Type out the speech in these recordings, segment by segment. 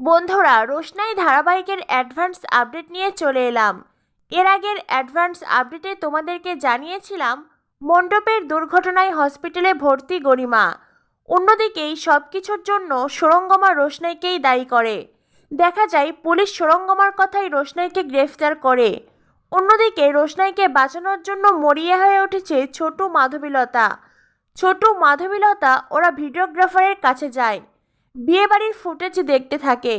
বন্ধুরা, রোশনাই ধারাবাহিকের advance update নিয়ে চলে এলাম। এর আগের অ্যাডভান্স আপডেটে তোমাদেরকে জানিয়েছিলাম মণ্ডপের দুর্ঘটনায় হসপিটালে ভর্তি গরিমা। অন্যদিকেই সব কিছুর জন্য সুরঙ্গমা রোশনাইকেই দায়ী করে। দেখা যায় পুলিশ সুরঙ্গমার কথাই রোশনাইকে গ্রেফতার করে। অন্যদিকে রোশনাইকে বাঁচানোর জন্য মরিয়া হয়ে উঠেছে ছোটু মাধবীলতা। ওরা ভিডিওগ্রাফারের কাছে যায়, বিয়েবাড়ির ফুটেজ দেখতে থাকে।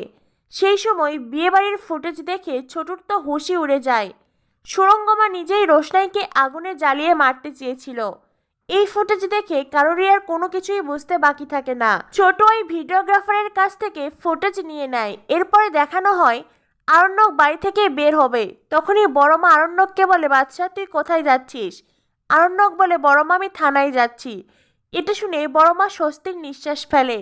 সেই সময় বিয়েবাড়ির ফুটেজ দেখে ছোটুর তো হুঁশি উড়ে যায়। সুরঙ্গমা নিজেই রোশনাইকে আগুনে জ্বালিয়ে মারতে চেয়েছিল। এই ফুটেজ দেখে কারোরই আর কোনো কিছুই বুঝতে বাকি থাকে না। ছোট ওই ভিডিওগ্রাফারের কাছ থেকে ফুটেজ নিয়ে নেয়। এরপরে দেখানো হয় আরণ্যক বাড়ি থেকে বের হবে। তখনই বড় মা আরণ্যককে বলে, বাচ্চা তুই কোথায় যাচ্ছিস? আরণ্যক বলে, বড় মা আমি থানায় যাচ্ছি। এটা শুনে বড় মা স্বস্তির নিঃশ্বাস ফেলে।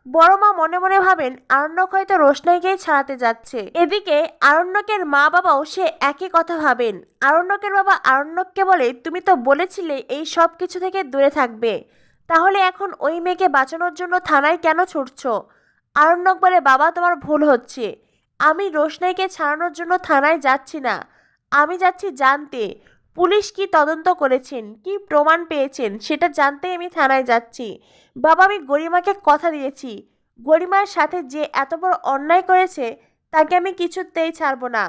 বড় মা মনে মনে ভাবেন আরণ্যক হয়তো রোশনাইকেই ছাড়াতে যাচ্ছে। এদিকে আরণ্যকের মা বাবাও সে একই কথা ভাবেন। আরণ্যকের বাবা আরণ্যককে বলে, তুমি তো বলেছিলে এই সব কিছু থেকে দূরে থাকবে, তাহলে এখন ওই মেয়েকে বাঁচানোর জন্য থানায় কেন ছুটছো? আরণ্যক বলে, বাবা তোমার ভুল হচ্ছে। আমি রোশনাইকে ছাড়ানোর জন্য থানায় যাচ্ছি না। আমি যাচ্ছি জানতে পুলিশ কি তদন্ত করেছেন, কি প্রমাণ পেয়েছেন সেটা জানতেই আমি থানায় যাচ্ছি। বাবা, আমি গরিমাকে কথা দিয়েছি, গরিমার সাথে যে এত বড় অন্যায় করেছে তাকে আমি কিছুতেই ছাড়বো না।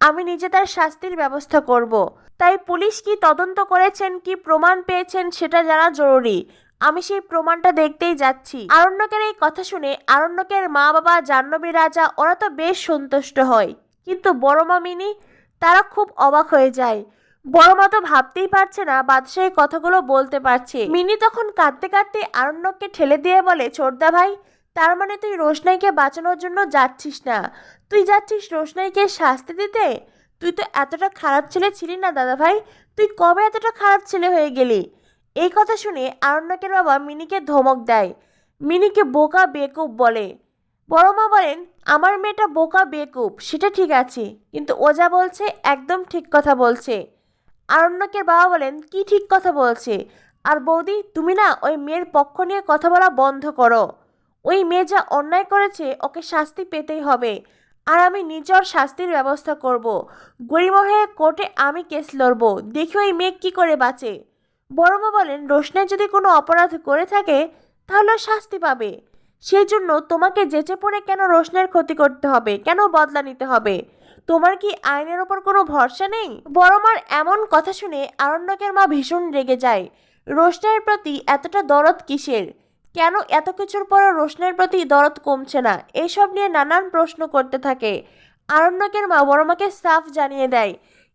আমি নিজে তার শাস্তির ব্যবস্থা করব। তাই পুলিশ কি তদন্ত করেছেন, কি প্রমাণ পেয়েছেন সেটা জানা জরুরি। আমি সেই প্রমাণটা দেখতেই যাচ্ছি। আরণ্যকের এই কথা শুনে আরণ্যকের মা বাবা, জাহ্নবী, রাজা ওরা তো বেশ সন্তুষ্ট হয়, কিন্তু বড় মা মিনি তারা খুব অবাক হয়ে যায়। বড় মা তো ভাবতেই পারছে না বাদশাহ এই কথাগুলো বলতে পারছে। মিনি তখন কাঁদতে কাঁদতে আরণ্যককে ঠেলে দিয়ে বলে, ছোটদা ভাই, তার মানে তুই রোশনাইকে বাঁচানোর জন্য যাচ্ছিস না, তুই যাচ্ছিস রোশনাইকে শাস্তি দিতে? তুই তো এতটা খারাপ ছেলে ছিলি না দাদা ভাই, তুই কবে এতটা খারাপ ছেলে হয়ে গেলি? এই কথা শুনে আরণ্যকের বাবা মিনিকে ধমক দেয়, মিনিকে বোকা বেকুব বলে। বড় মা বলেন, আমার মেয়েটা বোকা বেকুব সেটা ঠিক আছে, কিন্তু ও যা বলছে একদম ঠিক কথা বলছে। আরণ্যকের বাবা বলেন, কি ঠিক কথা বলছে? আর বৌদি, তুমি না ওই মেয়ের পক্ষ নিয়ে কথা বলা বন্ধ করো। ওই মেয়ে যা অন্যায় করেছে ওকে শাস্তি পেতেই হবে, আর আমি নিজের শাস্তির ব্যবস্থা করব। গরিমা হয়ে কোর্টে আমি কেস লড়ব, দেখি ওই মেয়ে কি করে বাঁচে। বড় মা বলেন, রোশনাই যদি কোনো অপরাধ করে থাকে তাহলে শাস্তি পাবে। সেই জন্য তোমাকে যেচে পড়ে কেন রোশনাইয়ের ক্ষতি করতে হবে, কেন বদলা নিতে হবে? তোমার কি আইনের ওপর কোনো ভরসা নেই? বড় মার এমন কথা শুনে আরণ্যকের মা ভীষণ রেগে যায়। রোশনাইয়ের প্রতি এতটা দরদ কিসের? কেন এত কিছুর পরও রোশনাইয়ের প্রতি দরদ কমছে না? এইসব নিয়ে নানান প্রশ্ন করতে থাকে। আরণ্যকের মা বড় মাকে সাফ জানিয়ে দেয়,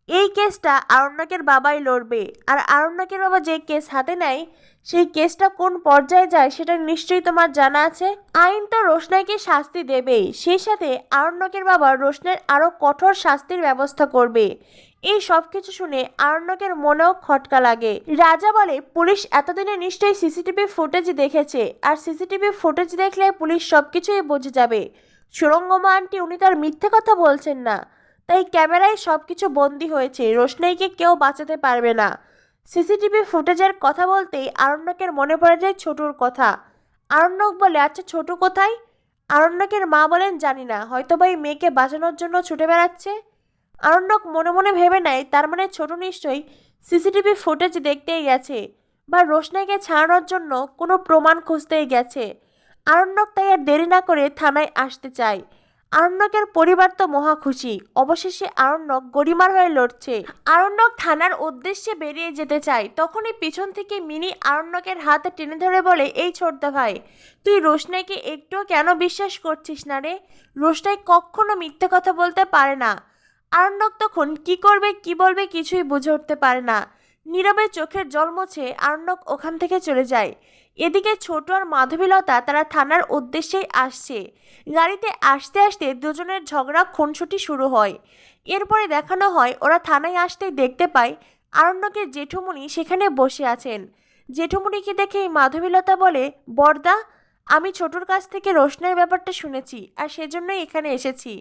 এই কেসটা আরণ্যকের বাবাই লড়বে। আর আরণ্যকের বাবা যে কেস হাতে নেয় সেই কেসটা কোন পর্যায়ে যায় সেটা নিশ্চয়ই তোমার জানা আছে। আইন তো রোশনাইকে শাস্তি দেবেই, সেই সাথে আরণ্যকের বাবা রোশনাইয়ের আরো কঠোর শাস্তির ব্যবস্থা করবে। এই সব কিছু শুনে আরণ্যকের মনেও খটকা লাগে। রাজা বলে, পুলিশ এতদিনে নিশ্চয়ই সিসিটিভি ফুটেজ দেখেছে, আর সিসিটিভি ফুটেজ দেখলে পুলিশ সবকিছুই বুঝে যাবে। সুরঙ্গমা আন্টি উনি তার মিথ্যে কথা বলছেন না, তাই ক্যামেরায় সবকিছু বন্দী হয়েছে, রোশনাইকে কেউ বাঁচাতে পারবে না। সিসিটিভি ফুটেজের কথা বলতেই আরণ্যকের মনে পড়ে যায় ছোটুর কথা। আরণ্যক বলে, আচ্ছা ছোটু কোথায়? আরণ্যকের মা বলেন, জানি না, হয়তো বা এই মেয়েকে বাঁচানোর জন্য ছুটে বেড়াচ্ছে। আরণ্যক মনে মনে ভেবে নেয়, তার মানে ছোট নিশ্চয়ই সিসিটিভি ফুটেজ দেখতেই গেছে, বা রোশনাইকে ছাড়ানোর জন্য কোনো প্রমাণ খুঁজতেই গেছে। আরণ্যক তাই আর দেরি না করে থানায় আসতে চায়। আরণ্যকের পরিবার তো মহা খুশি, অবশেষে আরণ্যক গরিমার হয়ে লড়ছে। আরণ্যক থানার উদ্দেশ্যে বেরিয়ে যেতে চায়, তখনই পিছন থেকে মিনি আরণ্যকের হাতে টেনে ধরে বলে, এই ছোটদা ভাই, তুই রোশনাইকে একটুও কেন বিশ্বাস করছিস না রে? রোশনাই কখনো মিথ্যে কথা বলতে পারে না। আরণ্যক তখন কি করবে কি বলবে কিছুই বুঝে উঠতে পারে না। নীরবে চোখের জল মুছে আরণ্যক ওখান থেকে চলে যায়। এদিকে ছোট আর মাধবীলতা তারা থানার উদ্দেশ্যেই আসছে। গাড়িতে আসতে আসতে দুজনের ঝগড়া খুনসুটি শুরু হয়। এরপরে দেখানো হয় ওরা থানায় আসতেই দেখতে পায় আরণ্যকের জেঠুমণি সেখানে বসে আছেন। জেঠুমণিকে দেখেই মাধবীলতা বলে, বড়দা, আমি ছোটর কাছ থেকে রোশনাইয়ের ব্যাপারটা শুনেছি, আর সেজন্যই এখানে এসেছি।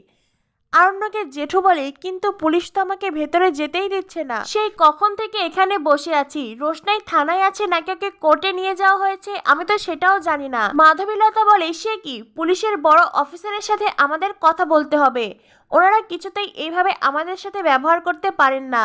আরণ্যকের জেঠু বলে, কিন্তু পুলিশ তো আমাকে ভেতরে যেতেই দিচ্ছে না। সেই কখন থেকে এখানে বসে আছি। রোশনাই থানায় আছে নাকি ওকে কোর্টে নিয়ে যাওয়া হয়েছে আমি তো সেটাও জানি না। মাধবীলতা বলে, সে কি, পুলিশের বড় অফিসারের সাথে আমাদের কথা বলতে হবে। ওনারা কিছুতেই এইভাবে আমাদের সাথে ব্যবহার করতে পারেন না।